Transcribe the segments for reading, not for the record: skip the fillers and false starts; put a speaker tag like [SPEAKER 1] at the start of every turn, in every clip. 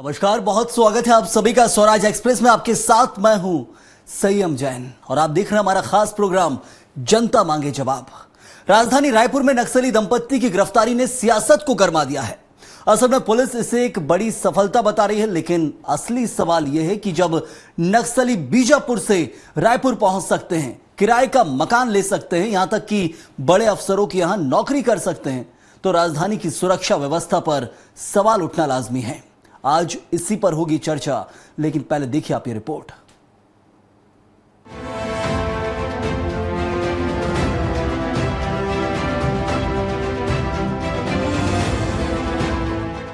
[SPEAKER 1] नमस्कार, बहुत स्वागत है आप सभी का स्वराज एक्सप्रेस में। आपके साथ मैं हूं संयम जैन और आप देख रहे हैं हमारा खास प्रोग्राम जनता मांगे जवाब। राजधानी रायपुर में नक्सली दंपत्ति की गिरफ्तारी ने सियासत को गरमा दिया है। असल में पुलिस इसे एक बड़ी सफलता बता रही है, लेकिन असली सवाल यह है कि जब नक्सली बीजापुर से रायपुर पहुंच सकते हैं, किराए का मकान ले सकते हैं, यहां तक कि बड़े अफसरों की यहां नौकरी कर सकते हैं, तो राजधानी की सुरक्षा व्यवस्था पर सवाल उठना लाजमी है। आज इसी पर होगी चर्चा, लेकिन पहले देखिए आप ये रिपोर्ट।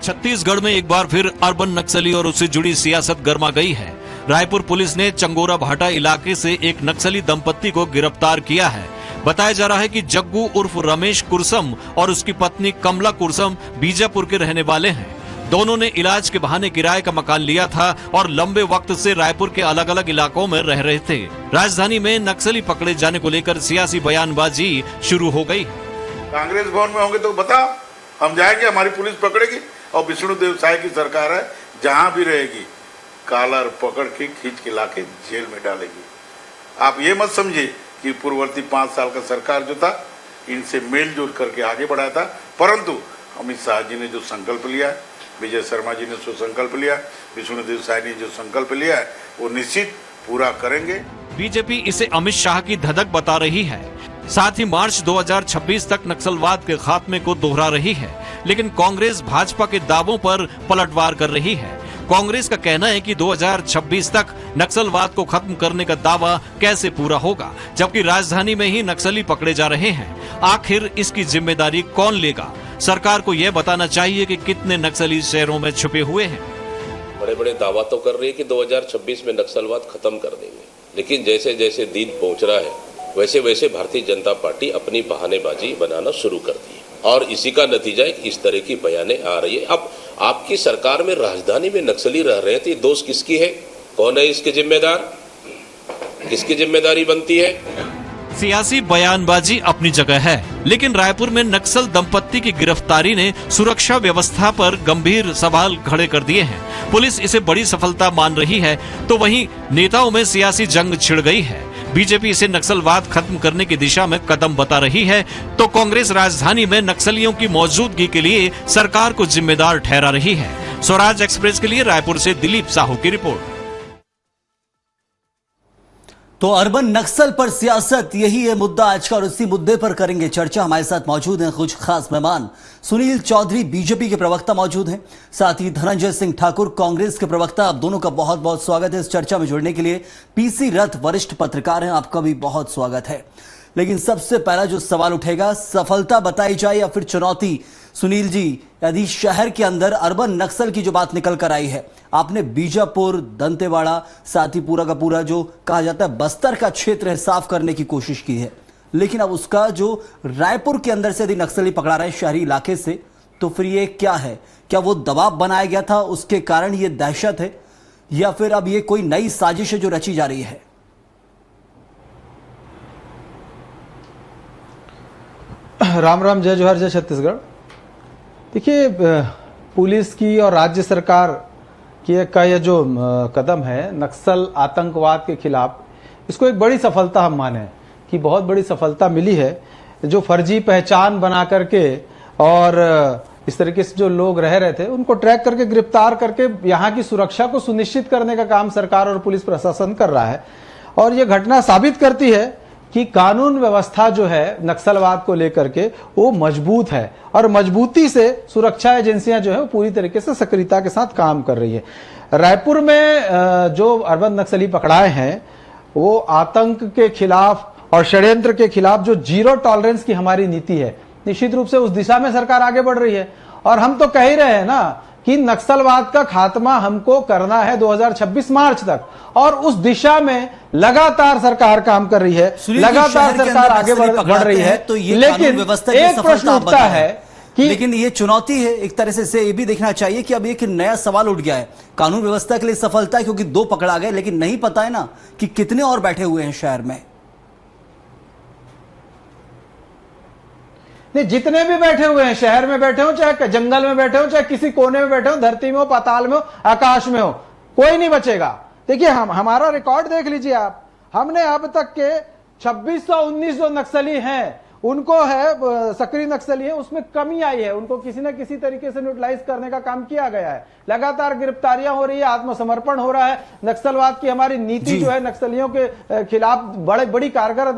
[SPEAKER 2] छत्तीसगढ़ में एक बार फिर अर्बन नक्सली और उससे जुड़ी सियासत गर्मा गई है। रायपुर पुलिस ने चंगोरा भाटा इलाके से एक नक्सली दंपत्ति को गिरफ्तार किया है। बताया जा रहा है कि जग्गू उर्फ रमेश कुरसम और उसकी पत्नी कमला कुरसम बीजापुर के रहने वाले हैं। दोनों ने इलाज के बहाने किराए का मकान लिया था और लंबे वक्त से रायपुर के अलग अलग इलाकों में रह रहे थे। राजधानी में नक्सली पकड़े जाने को लेकर सियासी बयानबाजी शुरू हो गई।
[SPEAKER 3] कांग्रेस भवन में होंगे तो बताओ, हम जाएंगे, हमारी पुलिस पकड़ेगी और विष्णुदेव साय की सरकार है, जहां भी रहेगी कालर पकड़ के खींच के लाके जेल में डालेगी। आप ये मत समझिए कि पूर्ववर्ती 5 साल का सरकार जो था इनसे मेल जोल करके आगे बढ़ाया था, परंतु अमित शाह जी ने जो संकल्प लिया है, विजय शर्मा जी ने जो संकल्प लिया, विष्णुदेव साय ने जो संकल्प लिया है, वो निश्चित पूरा करेंगे।
[SPEAKER 2] बीजेपी इसे अमित शाह की धधक बता रही है। साथ ही मार्च 2026 तक नक्सलवाद के खात्मे को दोहरा रही है, लेकिन कांग्रेस भाजपा के दावों पर पलटवार कर रही है। कांग्रेस का कहना है कि 2026 तक नक्सलवाद को खत्म करने का दावा कैसे पूरा होगा, जबकि राजधानी में ही नक्सली पकड़े जा रहे हैं। आखिर इसकी जिम्मेदारी कौन लेगा? सरकार को यह बताना चाहिए कि कितने नक्सली शहरों में छुपे हुए हैं।
[SPEAKER 4] बड़े बड़े दावा तो कर रही है कि 2026 में नक्सलवाद खत्म कर देंगे, लेकिन जैसे जैसे दिन पहुंच रहा है वैसे वैसे भारतीय जनता पार्टी अपनी बहानेबाजी बनाना शुरू कर दी है और इसी का नतीजा है कि इस तरह की बयानें आ रही है। अब आपकी सरकार में राजधानी में नक्सली रह रहे थे, दोष किसकी है? कौन है इसके जिम्मेदार? किसकी जिम्मेदारी बनती है?
[SPEAKER 2] सियासी बयानबाजी अपनी जगह है, लेकिन रायपुर में नक्सल दंपत्ति की गिरफ्तारी ने सुरक्षा व्यवस्था पर गंभीर सवाल खड़े कर दिए हैं। पुलिस इसे बड़ी सफलता मान रही है, तो वहीं नेताओं में सियासी जंग छिड़ गई है। बीजेपी इसे नक्सलवाद खत्म करने की दिशा में कदम बता रही है, तो कांग्रेस राजधानी में नक्सलियों की मौजूदगी के लिए सरकार को जिम्मेदार ठहरा रही है। स्वराज एक्सप्रेस के लिए रायपुर से दिलीप साहू की रिपोर्ट।
[SPEAKER 1] तो अर्बन नक्सल पर सियासत, यही है मुद्दा आज का और इसी मुद्दे पर करेंगे चर्चा। हमारे साथ मौजूद हैं कुछ खास मेहमान। सुनील चौधरी बीजेपी के प्रवक्ता मौजूद हैं, साथ ही धनंजय सिंह ठाकुर कांग्रेस के प्रवक्ता। आप दोनों का बहुत बहुत स्वागत है इस चर्चा में जुड़ने के लिए। पीसी रथ वरिष्ठ पत्रकार हैं, आपका भी बहुत स्वागत है। लेकिन सबसे पहला जो सवाल उठेगा, सफलता बताई जाए या फिर चुनौती। सुनील जी, यदि शहर के अंदर अर्बन नक्सल की जो बात निकल कर आई है, आपने बीजापुर, दंतेवाड़ा, साथ ही पूरा का पूरा जो कहा जाता है बस्तर का क्षेत्र है साफ करने की कोशिश की है, लेकिन अब उसका जो रायपुर के अंदर से यदि नक्सली पकड़ा रहे शहरी इलाके से, तो फिर ये क्या है? क्या वो दबाव बनाया गया था उसके कारण ये दहशत है, या फिर अब ये कोई नई साजिश है जो रची जा रही है?
[SPEAKER 5] राम राम, जय जोहर, जय छत्तीसगढ़। देखिए, पुलिस की और राज्य सरकार का ये जो कदम है नक्सल आतंकवाद के खिलाफ, इसको एक बड़ी सफलता हम माने कि बहुत बड़ी सफलता मिली है। जो फर्जी पहचान बना करके और इस तरीके से जो लोग रह रहे थे उनको ट्रैक करके गिरफ्तार करके यहाँ की सुरक्षा को सुनिश्चित करने का काम सरकार और पुलिस प्रशासन कर रहा है। और ये घटना साबित करती है कि कानून व्यवस्था जो है नक्सलवाद को लेकर के वो मजबूत है और मजबूती से सुरक्षा एजेंसियां जो है वो पूरी तरीके से सक्रियता के साथ काम कर रही है। रायपुर में जो अर्बन नक्सली पकड़ाए हैं वो आतंक के खिलाफ और षड्यंत्र के खिलाफ जो जीरो टॉलरेंस की हमारी नीति है, निश्चित रूप से उस दिशा में सरकार आगे बढ़ रही है। और हम तो कह ही रहे हैं ना कि नक्सलवाद का खात्मा हमको करना है 2026 मार्च तक, और उस दिशा में लगातार सरकार काम कर रही है, लगातार सरकार आगे बढ़ रही है।
[SPEAKER 1] तो ये
[SPEAKER 5] लेकिन एक प्रश्न उठता है कि
[SPEAKER 1] लेकिन ये चुनौती है एक तरह से ये भी देखना चाहिए कि अब एक नया सवाल उठ गया है। कानून व्यवस्था के लिए सफलता है क्योंकि 2 पकड़ा गए, लेकिन नहीं पता है ना कि कितने और बैठे हुए हैं शहर में।
[SPEAKER 5] नहीं, जितने भी बैठे हुए हैं, शहर में बैठे हो, चाहे जंगल में बैठे हो, चाहे किसी कोने में बैठे हो, धरती में हो, पाताल में हो, आकाश में हो, कोई नहीं बचेगा। देखिए हमारा रिकॉर्ड देख लीजिए आप, हमने अब तक के 2619 जो नक्सली हैं उनको है, सक्रिय नक्सली है, उसमें कमी आई है। उनको किसी न किसी तरीके से न्यूट्रलाइज करने का काम किया गया है। लगातार गिरफ्तारियां हो रही है, आत्मसमर्पण हो रहा है। नक्सलवाद की हमारी नीति जो है नक्सलियों के खिलाफ बड़ी कारगर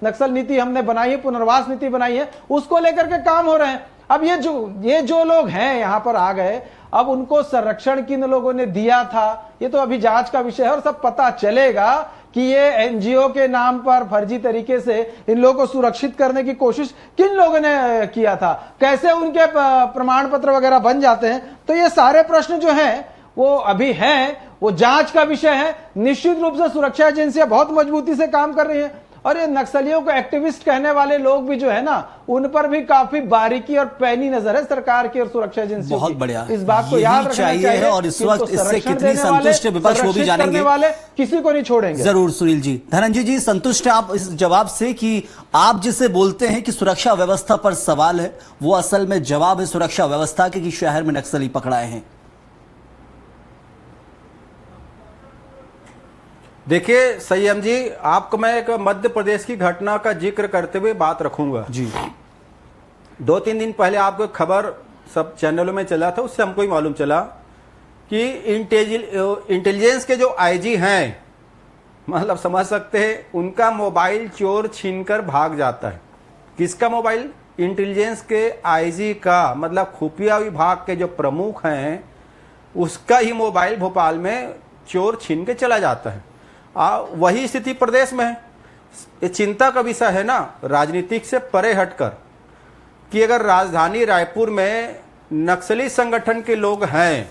[SPEAKER 5] नक्सल नीति हमने बनाई है, पुनर्वास नीति बनाई है, उसको लेकर के काम हो रहे हैं। अब ये जो लोग हैं यहां पर आ गए, अब उनको संरक्षण किन लोगों ने दिया था ये तो अभी जांच का विषय है, और सब पता चलेगा कि ये एनजीओ के नाम पर फर्जी तरीके से इन लोगों को सुरक्षित करने की कोशिश किन लोगों ने किया था, कैसे उनके प्रमाण पत्र वगैरह बन जाते हैं। तो ये सारे प्रश्न जो हैं वो अभी हैं, वो जांच का विषय है। निश्चित रूप से सुरक्षा एजेंसियां बहुत मजबूती से काम कर रही हैं, और ये नक्सलियों को एक्टिविस्ट कहने वाले लोग भी जो है ना, उन पर भी काफी बारीकी और पैनी नजर है सरकार की और सुरक्षा एजेंसियों
[SPEAKER 1] बहुत
[SPEAKER 5] की।
[SPEAKER 1] बढ़िया,
[SPEAKER 5] इस बात को याद रखना चाहिए
[SPEAKER 1] है। और इस वक्त इससे कितनी संतुष्ट है विपक्ष वो भी जानेंगे,
[SPEAKER 5] वाले किसी को नहीं छोड़ेंगे।
[SPEAKER 1] जरूर सुनील जी। धनंजय जी, संतुष्ट है आप इस जवाब से कि आप जिसे बोलते हैं कि सुरक्षा व्यवस्था पर सवाल है, वो असल में जवाब है सुरक्षा व्यवस्था के कि शहर में नक्सली पकड़ाए हैं?
[SPEAKER 6] देखिए संयम जी, आपको मैं एक मध्य प्रदेश की घटना का जिक्र करते हुए बात रखूंगा
[SPEAKER 1] जी।
[SPEAKER 6] 2-3 दिन पहले आपको खबर सब चैनलों में चला था, उससे हमको ही मालूम चला कि इंटेलिजेंस के जो आईजी हैं, मतलब समझ सकते हैं, उनका मोबाइल चोर छीनकर भाग जाता है। किसका मोबाइल? इंटेलिजेंस के आईजी का, मतलब खुफिया विभाग के जो प्रमुख हैं उसका ही मोबाइल भोपाल में चोर छीन के चला जाता है। वही स्थिति प्रदेश में है। ये चिंता का विषय है ना, राजनीतिक से परे हटकर, कि अगर राजधानी रायपुर में नक्सली संगठन के लोग हैं,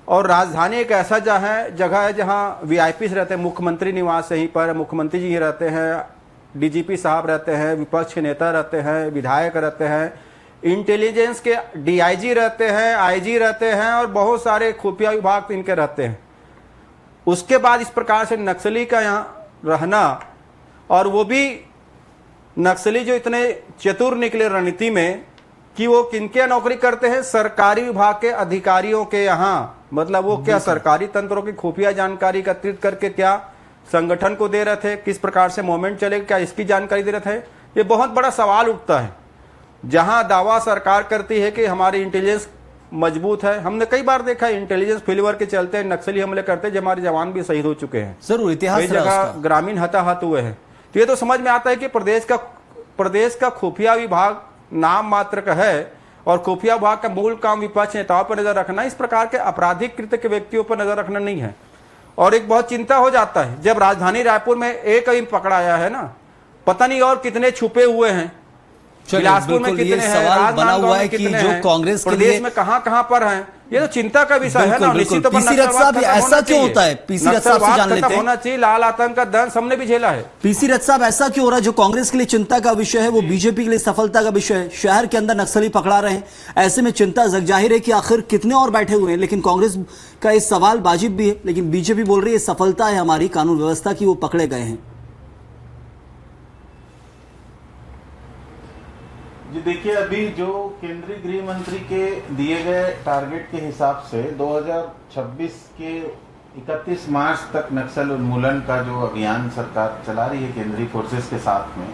[SPEAKER 6] और राजधानी एक ऐसा जगह है जहां वीआईपी रहते हैं, मुख्यमंत्री निवास यहीं पर, मुख्यमंत्री जी रहते हैं, डीजीपी साहब रहते हैं, विपक्ष के नेता रहते हैं, विधायक रहते हैं, इंटेलिजेंस के डीआईजी रहते हैं, आईजी रहते हैं, और बहुत सारे खुफिया विभाग इनके रहते हैं। उसके बाद इस प्रकार से नक्सली का यहाँ रहना, और वो भी नक्सली जो इतने चतुर निकले रणनीति में कि वो किनके नौकरी करते हैं? सरकारी विभाग के अधिकारियों के यहाँ। मतलब वो क्या सरकारी तंत्रों की खुफिया जानकारी एकत्रित करके क्या संगठन को दे रहे थे, किस प्रकार से मूवमेंट चलेगा, क्या इसकी जानकारी दे रहे थे? ये बहुत बड़ा सवाल उठता है। जहां दावा सरकार करती है कि हमारी इंटेलिजेंस मजबूत है, हमने कई बार देखा है इंटेलिजेंस फेलियर के चलते नक्सली हमले करते, जब हमारे जवान भी शहीद हो चुके हैं।
[SPEAKER 1] जरूर इतिहास
[SPEAKER 6] कई जगह ग्रामीण हताहत हुए हैं। तो ये तो समझ में आता है कि प्रदेश का खुफिया विभाग नाम मात्र का है, और खुफिया विभाग का मूल काम विपक्ष नेताओं पर नजर रखना, इस प्रकार के आपराधिक कृत्य के व्यक्तियों पर नजर रखना नहीं है। और एक बहुत चिंता हो जाता है जब राजधानी रायपुर में एक ही पकड़ाया है ना, पता नहीं और कितने छुपे हुए हैं, बिलासपुर में कितने हैं,
[SPEAKER 1] सवाल बना हुआ है कि जो कांग्रेस के लिए
[SPEAKER 6] में कहां पर हैं, ये तो चिंता का विषय है ना। निश्चित तौर पर
[SPEAKER 1] पीसी रथ साहब ऐसा क्यों होता है? पीसी रथ साहब से जान लेते हैं।
[SPEAKER 6] होना चाहिए, लाल आतंक का दंश हमने भी झेला है।
[SPEAKER 1] पीसी रथ साहब, ऐसा क्यों हो रहा है? जो कांग्रेस के लिए चिंता का विषय है वो बीजेपी के लिए सफलता का विषय है। शहर के अंदर नक्सली पकड़ा रहे हैं, ऐसे में चिंता जग जाहिर है कि आखिर कितने और बैठे हुए हैं। लेकिन कांग्रेस का इस सवाल वाजिब भी है, लेकिन बीजेपी बोल रही है सफलता है हमारी कानून व्यवस्था की, वो पकड़े गए हैं।
[SPEAKER 7] जी देखिए, अभी जो केंद्रीय गृह मंत्री के दिए गए टारगेट के हिसाब से 2026 के 31 मार्च तक नक्सल उन्मूलन का जो अभियान सरकार चला रही है केंद्रीय फोर्सेस के साथ में,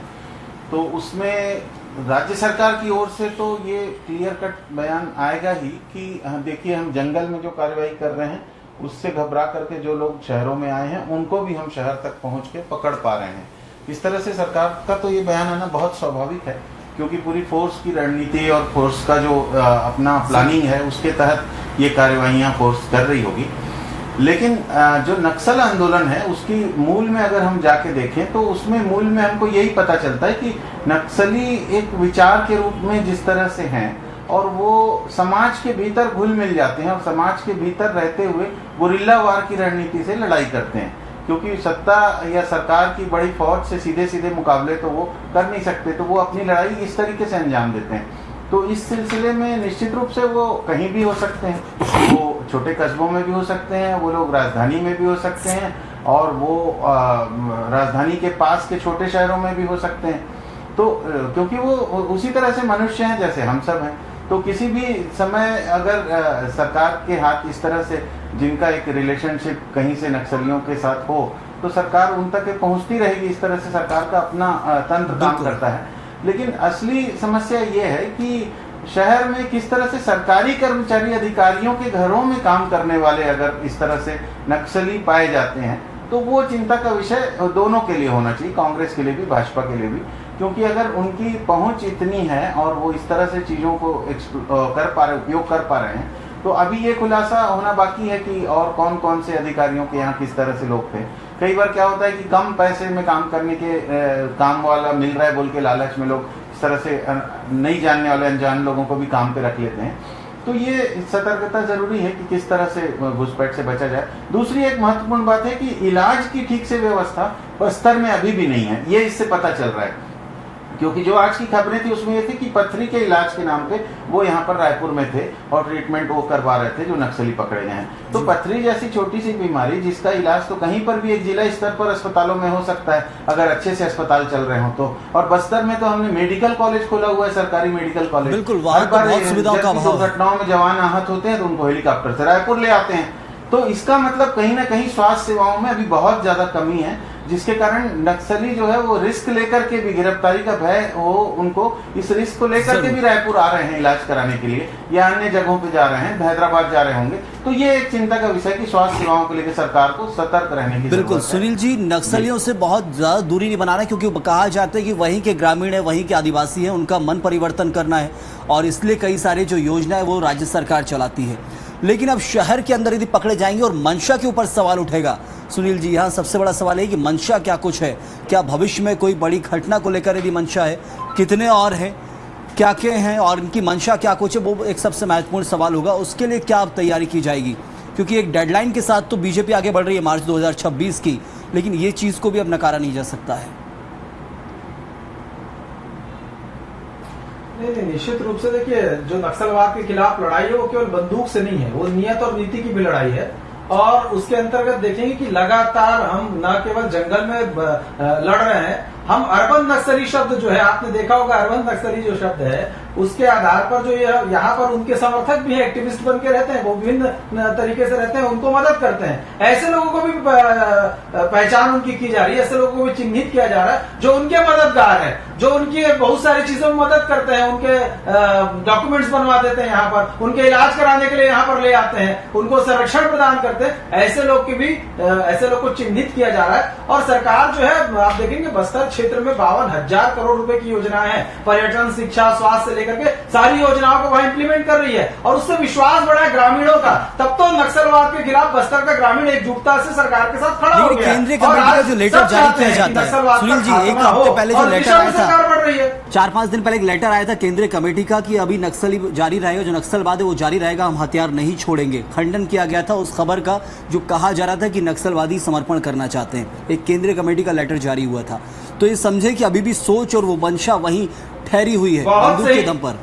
[SPEAKER 7] तो उसमें राज्य सरकार की ओर से तो ये क्लियर कट बयान आएगा ही कि देखिए हम जंगल में जो कार्रवाई कर रहे हैं उससे घबरा करके जो लोग शहरों में आए हैं उनको भी हम शहर तक पहुंच के पकड़ पा रहे हैं। इस तरह से सरकार का तो ये बयान आना बहुत स्वाभाविक है, क्योंकि पूरी फोर्स की रणनीति और फोर्स का जो अपना प्लानिंग है उसके तहत ये कार्यवाहियां फोर्स कर रही होगी। लेकिन जो नक्सल आंदोलन है उसकी मूल में अगर हम जाके देखें तो उसमें मूल में हमको यही पता चलता है कि नक्सली एक विचार के रूप में जिस तरह से हैं और वो समाज के भीतर घुल मिल जाते हैं और समाज के भीतर रहते हुए गुरिल्ला वार की रणनीति से लड़ाई करते हैं, क्योंकि सत्ता या सरकार की बड़ी फौज से सीधे सीधे मुकाबले तो वो कर नहीं सकते, तो वो अपनी लड़ाई इस तरीके से अंजाम देते हैं। तो इस सिलसिले में निश्चित रूप से वो कहीं भी हो सकते हैं, वो छोटे कस्बों में भी हो सकते हैं, वो लोग राजधानी में भी हो सकते हैं और वो राजधानी के पास के छोटे शहरों में भी हो सकते हैं। तो क्योंकि वो उसी तरह से मनुष्य हैं जैसे हम सब हैं, तो किसी भी समय अगर सरकार के हाथ इस तरह से, जिनका एक रिलेशनशिप कहीं से नक्सलियों के साथ हो, तो सरकार उन तक पहुंचती रहेगी। इस तरह से सरकार का अपना तंत्र काम करता है। लेकिन असली समस्या ये है कि शहर में किस तरह से सरकारी कर्मचारी अधिकारियों के घरों में काम करने वाले अगर इस तरह से नक्सली पाए जाते हैं, तो वो चिंता का विषय दोनों के लिए होना चाहिए, कांग्रेस के लिए भी, भाजपा के लिए भी। क्योंकि अगर उनकी पहुंच इतनी है और वो इस तरह से चीजों को कर पा रहे, उपयोग कर पा रहे हैं, तो अभी ये खुलासा होना बाकी है कि और कौन कौन से अधिकारियों के यहाँ किस तरह से लोग थे। कई बार क्या होता है कि कम पैसे में काम करने के काम वाला मिल रहा है बोल के लालच में लोग इस तरह से नहीं जानने वाले अनजान लोगों को भी काम पे रख लेते हैं। तो ये सतर्कता जरूरी है कि किस तरह से घुसपैठ से बचा जाए। दूसरी एक महत्वपूर्ण बात है कि इलाज की ठीक से व्यवस्था बस्तर में अभी भी नहीं है, ये इससे पता चल रहा है। क्योंकि जो आज की खबरें थी उसमें ये थी कि पथरी के इलाज के नाम पे वो यहाँ पर रायपुर में थे और ट्रीटमेंट वो करवा रहे थे जो नक्सली पकड़े गए हैं। तो पथरी जैसी छोटी सी बीमारी जिसका इलाज तो कहीं पर भी एक जिला स्तर पर अस्पतालों में हो सकता है अगर अच्छे से अस्पताल चल रहे हो तो। और बस्तर में तो हमने मेडिकल कॉलेज खोला हुआ है, सरकारी मेडिकल कॉलेज।
[SPEAKER 1] बिल्कुल, वहाँ तो बहुत सुविधाओं का अभाव है।
[SPEAKER 7] दुर्घटनाओं में जवान आहत होते हैं तो उनको हेलीकॉप्टर से रायपुर ले आते हैं। तो इसका मतलब कहीं ना कहीं स्वास्थ्य सेवाओं में अभी बहुत ज्यादा कमी है, जिसके कारण नक्सली जो है वो रिस्क लेकर के भी, गिरफ्तारी का भय हो उनको, इस रिस्क को लेकर के भी रायपुर आ रहे हैं इलाज कराने के लिए, या अन्य जगहों पे जा रहे हैं, हैदराबाद जा रहे होंगे। तो ये एक चिंता का विषय कि स्वास्थ्य सेवाओं को लेकर सरकार को सतर्क रहने की
[SPEAKER 1] बिल्कुल सुनील जी, नक्सलियों से बहुत ज्यादा दूरी नहीं बनाना, क्योंकि कहा जाता है कि वहीं के ग्रामीण है, वहीं के आदिवासी है, उनका मन परिवर्तन करना है और इसलिए कई सारे जो योजना है वो राज्य सरकार चलाती है। लेकिन अब शहर के अंदर यदि पकड़े जाएंगे और मंशा के ऊपर सवाल उठेगा। सुनील जी, यहाँ सबसे बड़ा सवाल है कि मंशा क्या कुछ है, क्या भविष्य में कोई बड़ी घटना को लेकर यदि मंशा है, कितने और हैं, क्या क्या हैं और इनकी मंशा क्या कुछ है, वो एक सबसे महत्वपूर्ण सवाल होगा। उसके लिए क्या तैयारी की जाएगी, क्योंकि एक डेडलाइन के साथ तो बीजेपी आगे बढ़ रही है मार्च 2026 की, लेकिन ये चीज़ को भी अब नकारा नहीं जा सकता है।
[SPEAKER 5] नहीं, निश्चित रूप से देखिए, जो नक्सलवाद के खिलाफ लड़ाई है वो केवल बंदूक से नहीं है, वो नियत और नीति की भी लड़ाई है। और उसके अंतर्गत देखेंगे कि लगातार हम न केवल जंगल में लड़ रहे हैं, हम अर्बन नक्सली शब्द जो है, आपने देखा होगा अर्बन नक्सली जो शब्द है उसके आधार पर जो यहाँ पर उनके समर्थक भी है, एक्टिविस्ट बन के रहते हैं, वो विभिन्न तरीके से रहते हैं, उनको मदद करते हैं। ऐसे लोगों को भी पहचान उनकी की जा रही है, ऐसे लोगों को भी चिन्हित किया जा रहा है जो उनके मददगार है, जो उनकी बहुत सारी चीजों में मदद करते हैं, उनके डॉक्यूमेंट्स बनवा देते हैं, यहाँ पर उनके इलाज कराने के लिए यहाँ पर ले आते हैं, उनको संरक्षण प्रदान करते हैं। ऐसे लोग की भी, ऐसे लोग को चिन्हित किया जा रहा है। और सरकार जो है, आप देखेंगे बस्तर क्षेत्र में 52,000 करोड़ रुपए की योजनाएं हैं, पर्यटन, शिक्षा, स्वास्थ्य से लेकर के सारी योजनाओं को वहां इंप्लीमेंट कर रही है और उससे विश्वास बढ़ा है ग्रामीणों का। तब तो नक्सलवाद के खिलाफ बस्तर का ग्रामीण एकजुटता से सरकार के साथ खड़ा हो गया।
[SPEAKER 1] केंद्रीय कमेटी का जो लेटर जारी किया जाता है सुनील जी, एक हफ्ते पहले जो लेटर आया था, 4-5 दिन पहले एक लेटर आया था केंद्रीय कमेटी का कि अभी नक्सली जारी रहेगा, जो नक्सलवाद है वो जारी रहेगा, हम हथियार नहीं छोड़ेंगे। खंडन किया गया था उस खबर का जो कहा जा रहा था कि नक्सलवादी समर्पण करना चाहते हैं। एक केंद्रीय कमेटी का लेटर जारी हुआ था। तो ये समझे कि अभी भी सोच और वो मंशा वहीं ठहरी हुई है बंदूक के दम पर।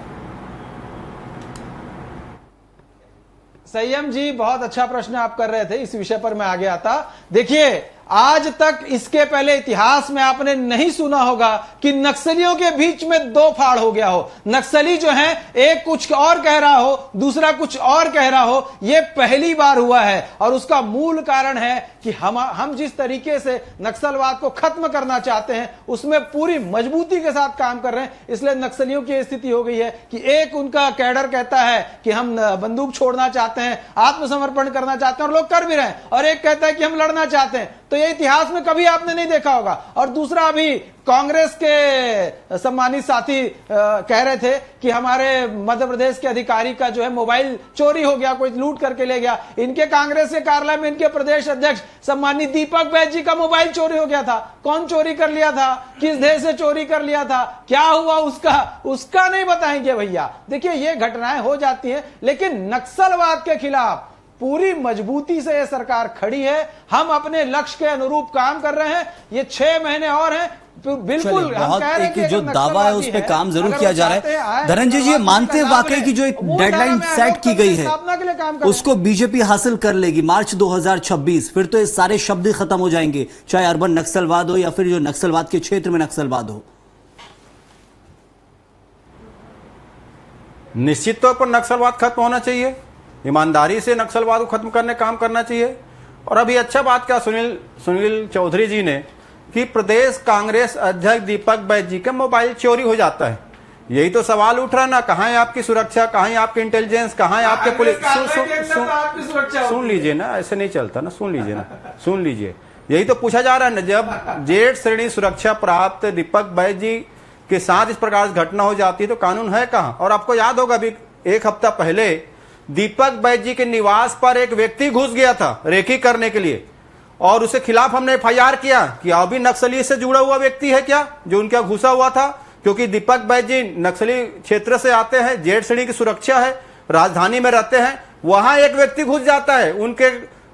[SPEAKER 5] संयम जी, बहुत अच्छा प्रश्न आप कर रहे थे, इस विषय पर मैं आगे आता। देखिए, आज तक इसके पहले इतिहास में आपने नहीं सुना होगा कि नक्सलियों के बीच में दो फाड़ हो गया हो। नक्सली जो है एक कुछ और कह रहा हो, दूसरा कुछ और कह रहा हो, यह पहली बार हुआ है। और उसका मूल कारण है कि हम जिस तरीके से नक्सलवाद को खत्म करना चाहते हैं उसमें पूरी मजबूती के साथ काम कर रहे हैं। इसलिए नक्सलियों की स्थिति हो गई है कि एक उनका कैडर कहता है कि हम बंदूक छोड़ना चाहते हैं, आत्मसमर्पण करना चाहते हैं और लोग कर भी रहे हैं, और एक कहता है कि हम लड़ना चाहते हैं। तो ये इतिहास में कभी आपने नहीं देखा होगा। और दूसरा, अभी कांग्रेस के सम्मानित साथी कह रहे थे कि हमारे मध्य प्रदेश के अधिकारी का जो है मोबाइल चोरी हो गया, कोई लूट करके ले गया। इनके कांग्रेस के कार्यालय में इनके प्रदेश अध्यक्ष सम्मानित दीपक बैज जी का मोबाइल चोरी हो गया था। कौन चोरी कर लिया था, किस देश से चोरी कर लिया था, क्या हुआ उसका नहीं बताएंगे भैया। देखिए, ये घटनाएं हो जाती है, लेकिन नक्सलवाद के खिलाफ पूरी मजबूती से यह सरकार खड़ी है। हम अपने लक्ष्य के अनुरूप काम कर रहे हैं। ये 6 महीने और हैं, बिल्कुल हम कह रहे हैं कि
[SPEAKER 1] जो दावा है उस पे काम जरूर किया जा रहा है। धनंजय जी, मानते हैं वाकई की जो एक डेडलाइन सेट की गई है उसको बीजेपी हासिल कर लेगी मार्च 2026, फिर तो ये सारे शब्द खत्म हो जाएंगे, चाहे अर्बन नक्सलवाद हो या फिर जो नक्सलवाद के क्षेत्र में नक्सलवाद हो।
[SPEAKER 6] निश्चित तौर पर नक्सलवाद खत्म होना चाहिए, ईमानदारी से नक्सलवाद को खत्म करने काम करना चाहिए। और अभी अच्छा बात कहा सुनील चौधरी जी ने कि प्रदेश कांग्रेस अध्यक्ष दीपक बैज जी का मोबाइल चोरी हो जाता है। यही तो सवाल उठ रहा ना, कहाँ है आपकी सुरक्षा, कहाँ है आपकी इंटेलिजेंस, कहाँ है आपके पुलिस। सुन लीजिए ना, ऐसे नहीं चलता ना, सुन लीजिए ना, सुन लीजिए। यही तो पूछा जा रहा है ना, जब जेड श्रेणी सुरक्षा प्राप्त दीपक बैज जी के साथ इस प्रकार से घटना हो जाती है तो कानून है कहाँ। और आपको याद होगा अभी एक हफ्ता पहले दीपक बैज जी के निवास पर एक व्यक्ति घुस गया था रेकी करने के लिए, और उसके खिलाफ हमने FIR किया कि अभी नक्सली से जुड़ा हुआ व्यक्ति है क्या जो उनके यहाँ घुसा हुआ था, क्योंकि दीपक बैज जी नक्सली क्षेत्र से आते हैं, जेड श्रेणी की सुरक्षा है, राजधानी में रहते हैं। वहां एक व्यक्ति घुस जाता है, उनके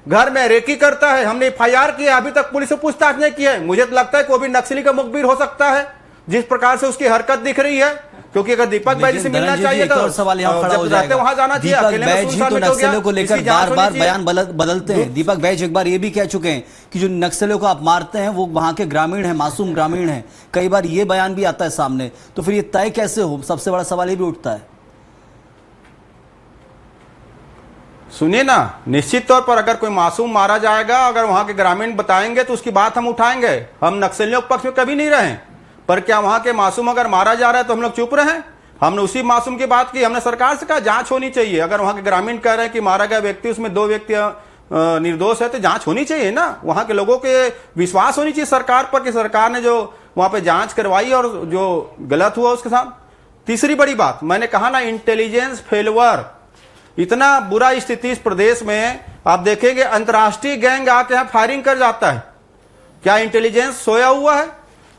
[SPEAKER 6] घर में रेकी करता है, हमने FIR किया, अभी तक पुलिस से पूछताछ नहीं की है। मुझे तो लगता है कि वो भी नक्सली का मुखबिर हो सकता है जिस प्रकार से उसकी हरकत दिख रही है, क्योंकि अगर दीपक बैज से मिलना चाहिए तो
[SPEAKER 1] सवाल यहाँ खड़ा हो जाएगा।
[SPEAKER 6] वहां जाना चाहिए।
[SPEAKER 1] दीपक बैज जी तो नक्सलियों को लेकर बार बार बयान बदलते हैं। दीपक बैज एक बार ये भी कह चुके हैं कि जो नक्सलियों को आप मारते हैं वो वहां के ग्रामीण हैं, मासूम ग्रामीण हैं। कई बार ये बयान भी आता है सामने, तो फिर ये तय कैसे हो? सबसे बड़ा सवाल ये भी उठता है।
[SPEAKER 6] सुनिए ना, निश्चित तौर पर अगर कोई मासूम मारा जाएगा, अगर वहां के ग्रामीण बताएंगे तो उसकी बात हम उठाएंगे। हम नक्सलियों के पक्ष में कभी नहीं रहे, पर क्या वहां के मासूम अगर मारा जा रहा है तो हम लोग चुप रहे? हमने उसी मासूम की बात की, हमने सरकार से कहा जांच होनी चाहिए। अगर वहां के ग्रामीण कह रहे हैं कि मारा गया व्यक्ति उसमें 2 व्यक्ति निर्दोष है तो जांच होनी चाहिए ना। वहां के लोगों के विश्वास होनी चाहिए सरकार पर कि सरकार ने जो वहां पे जांच करवाई और जो गलत हुआ उसके साथ। तीसरी बड़ी बात मैंने कहा ना, इंटेलिजेंस फेलवर, इतना बुरा स्थिति इस प्रदेश में आप देखेंगे अंतर्राष्ट्रीय गैंग आके यहाँ फायरिंग कर जाता है। क्या इंटेलिजेंस सोया हुआ है?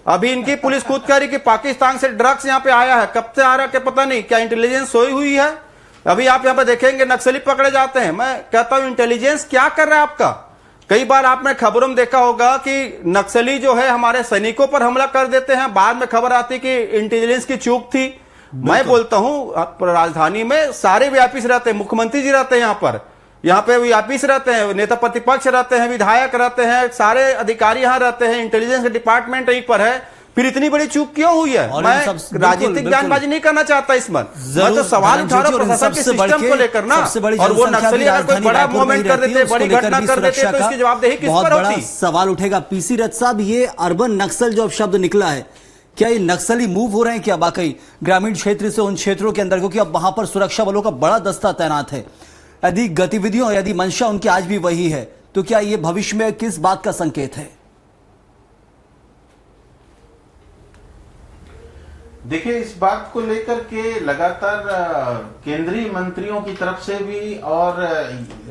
[SPEAKER 6] अभी इनकी पुलिस खुद कह रही कि पाकिस्तान से ड्रग्स यहाँ पे आया है, कब से आ रहा है क्या पता नहीं। क्या इंटेलिजेंस सोई हुई है? अभी आप यहाँ पे देखेंगे नक्सली पकड़े जाते हैं। मैं कहता हूं इंटेलिजेंस क्या कर रहा है आपका? कई बार आपने खबरों में देखा होगा कि नक्सली जो है हमारे सैनिकों पर हमला कर देते हैं, बाद में खबर आती कि इंटेलिजेंस की चूक थी। मैं बोलता हूं राजधानी में सारे वीआईपी रहते हैं, मुख्यमंत्री जी रहते हैं यहाँ पे वीआईपी रहते हैं, नेता प्रतिपक्ष रहते हैं, विधायक रहते हैं, सारे अधिकारी यहाँ रहते हैं, इंटेलिजेंस डिपार्टमेंट एक पर है, फिर इतनी बड़ी चूक क्यों हुई है? मैं राजनीतिक बयानबाजी नहीं करना चाहता इसमें, मैं तो सवाल उठा रहा हूं प्रशासन के सिस्टम को लेकर ना। और वो नक्सली अगर कोई बड़ा मूवमेंट कर देते, बड़ी घटना कर देते तो इसकी जवाबदेही किस पर होती?
[SPEAKER 1] सवाल उठेगा। पीसी रथ साहब, ये अर्बन नक्सल जो शब्द निकला है, क्या ये नक्सली मूव हो रहे हैं क्या वाकई ग्रामीण क्षेत्र से उन क्षेत्रों के अंदर? क्योंकि अब वहां पर सुरक्षा बलों का बड़ा दस्ता तैनात है। यदि गतिविधियों, यदि मंशा उनकी आज भी वही है, तो क्या ये भविष्य में किस बात का संकेत है?
[SPEAKER 7] देखिए, इस बात को लेकर के लगातार केंद्रीय मंत्रियों की तरफ से भी और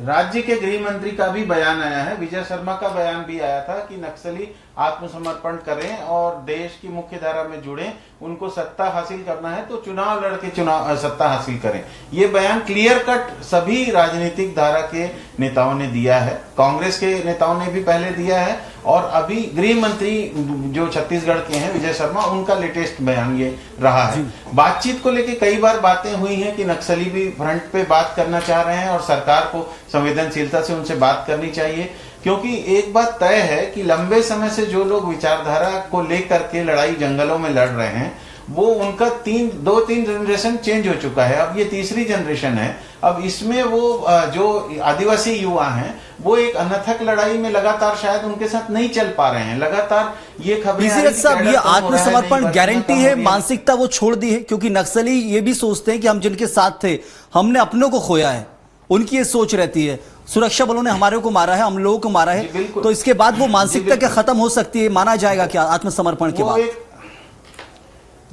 [SPEAKER 7] राज्य के गृह मंत्री का भी बयान आया है, विजय शर्मा का बयान भी आया था कि नक्सली आत्मसमर्पण करें और देश की मुख्य धारा में जुड़ें, उनको सत्ता हासिल करना है तो चुनाव लड़के सत्ता हासिल करें। ये बयान क्लियर कट सभी राजनीतिक धारा के नेताओं ने दिया है, कांग्रेस के नेताओं ने भी पहले दिया है, और अभी गृह मंत्री जो छत्तीसगढ़ के हैं विजय शर्मा, उनका लेटेस्ट बयान ये रहा है। बातचीत को लेकर कई बार बातें हुई हैं कि नक्सली भी फ्रंट पे बात करना चाह रहे हैं और सरकार को संवेदनशीलता से उनसे बात करनी चाहिए, क्योंकि एक बात तय है कि लंबे समय से जो लोग विचारधारा को लेकर के लड़ाई जंगलों में लड़ रहे हैं, वो उनका 2-3 जनरेशन चेंज हो चुका है, अब ये तीसरी जनरेशन है। अब इसमें वो जो आदिवासी युवा हैं वो एक अनथक लड़ाई में लगातार शायद उनके साथ नहीं चल पा रहे हैं। लगातार ये खबरें
[SPEAKER 1] साहब, ये आत्मसमर्पण गारंटी है, मानसिकता वो छोड़ दी है, क्योंकि नक्सली ये भी सोचते हैं कि हम जिनके साथ थे हमने अपनों को खोया है, उनकी ये सोच रहती है। सुरक्षा बलों ने हमारे को मारा है, हम लोगों को मारा है, तो इसके बाद वो मानसिकता क्या खत्म हो सकती है? माना जाएगा क्या आत्मसमर्पण के बाद?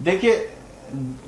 [SPEAKER 7] देखिए,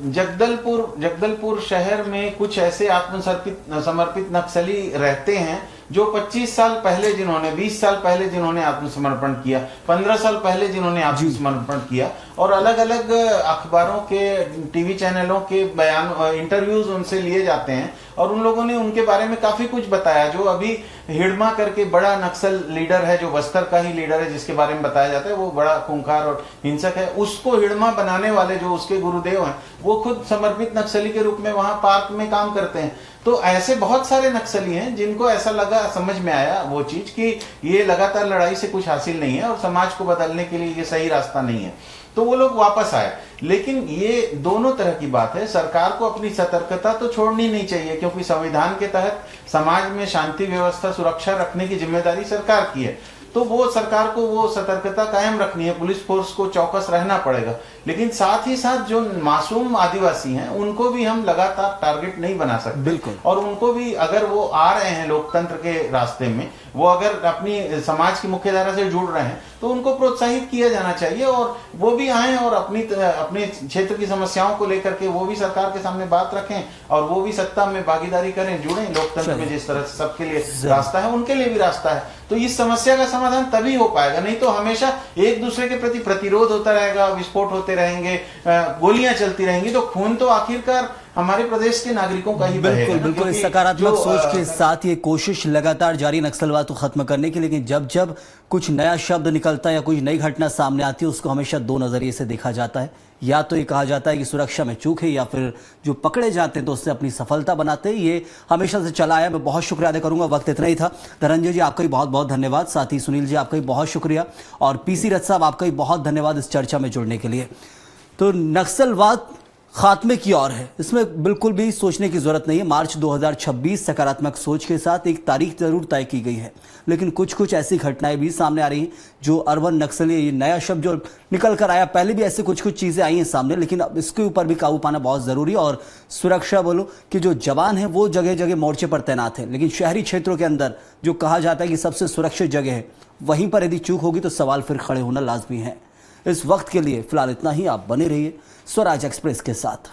[SPEAKER 7] जगदलपुर शहर में कुछ ऐसे समर्पित नक्सली रहते हैं जो 25 साल पहले जिन्होंने, 20 साल पहले जिन्होंने आत्मसमर्पण किया, 15 साल पहले जिन्होंने आत्मसमर्पण किया, और अलग अलग अखबारों के, टीवी चैनलों के बयान, इंटरव्यूज उनसे लिए जाते हैं और उन लोगों ने उनके बारे में काफी कुछ बताया। जो अभी हिडमा करके बड़ा नक्सल लीडर है, जो बस्तर का ही लीडर है, जिसके बारे में बताया जाता है वो बड़ा खूंखार और हिंसक है, उसको हिडमा बनाने वाले जो उसके गुरुदेव हैं वो खुद समर्पित नक्सली के रूप में वहां पार्क में काम करते हैं। तो ऐसे बहुत सारे नक्सली हैं जिनको ऐसा लगा, समझ में आया वो चीज कि ये लगातार लड़ाई से कुछ हासिल नहीं है और समाज को बदलने के लिए ये सही रास्ता नहीं है। तो वो लोग वापस आए। लेकिन ये दोनों तरह की बात है। सरकार को अपनी सतर्कता तो छोड़नी नहीं चाहिए, क्योंकि संविधान के तहत समाज में शांति व्यवस्था सुरक्षा रखने की जिम्मेदारी सरकार की है। तो वो सरकार को वो सतर्कता कायम रखनी है, पुलिस फोर्स को चौकस रहना पड़ेगा। लेकिन साथ ही साथ जो मासूम आदिवासी हैं उनको भी हम लगातार टारगेट नहीं बना सकते।
[SPEAKER 1] बिल्कुल।
[SPEAKER 7] और उनको भी, अगर वो आ रहे हैं लोकतंत्र के रास्ते में, वो अगर अपनी समाज की मुख्यधारा से जुड़ रहे हैं, तो उनको प्रोत्साहित किया जाना चाहिए और वो भी आए और अपने क्षेत्र की समस्याओं को लेकर के वो भी सरकार के सामने बात रखें और वो भी सत्ता में भागीदारी करें, जुड़ें लोकतंत्र में। जिस तरह से सबके लिए रास्ता है, उनके लिए भी रास्ता है। तो इस समस्या का समाधान तभी हो पाएगा, नहीं तो हमेशा एक दूसरे के प्रति प्रतिरोध होता रहेगा, विस्फोट होते रहेंगे, गोलियां चलती रहेंगी, तो खून तो आखिरकार हमारे प्रदेश के नागरिकों का ही बहेगा।
[SPEAKER 1] बिल्कुल बिल्कुल। इस सकारात्मक सोच के साथ ये कोशिश लगातार जारी नक्सलवाद को खत्म करने की, लेकिन जब जब कुछ नया शब्द निकलता है या कुछ नई घटना सामने आती है, उसको हमेशा दो नजरिए से देखा जाता है। या तो ये कहा जाता है कि सुरक्षा में चूक है, या फिर जो पकड़े जाते हैं तो उससे अपनी सफलता बनाते हैं। ये हमेशा से चला आया। मैं बहुत शुक्रिया अदा करूंगा, वक्त इतना ही था। धनंजय जी आपका भी बहुत बहुत धन्यवाद, साथ ही सुनील जी आपका भी बहुत शुक्रिया, और पीसी रथ साहब आपका भी बहुत धन्यवाद इस चर्चा में जुड़ने के लिए। तो नक्सलवाद खात्मे की ओर है, इसमें बिल्कुल भी सोचने की जरूरत नहीं है। मार्च 2026 सकारात्मक सोच के साथ एक तारीख जरूर तय की गई है, लेकिन कुछ कुछ ऐसी घटनाएं भी सामने आ रही हैं जो अर्बन नक्सली, ये नया शब्द जो निकल कर आया, पहले भी ऐसे कुछ कुछ चीजें आई हैं सामने, लेकिन अब इसके ऊपर भी काबू पाना बहुत जरूरी है। और सुरक्षा बोलो कि जो जवान है वो जगह जगह मोर्चे पर तैनात है, लेकिन शहरी क्षेत्रों के अंदर जो कहा जाता है कि सबसे सुरक्षित जगह है, वहीं पर यदि चूक होगी तो सवाल फिर खड़े होना लाजमी है। इस वक्त के लिए फिलहाल इतना ही। आप बने रहिए स्वराज एक्सप्रेस के साथ।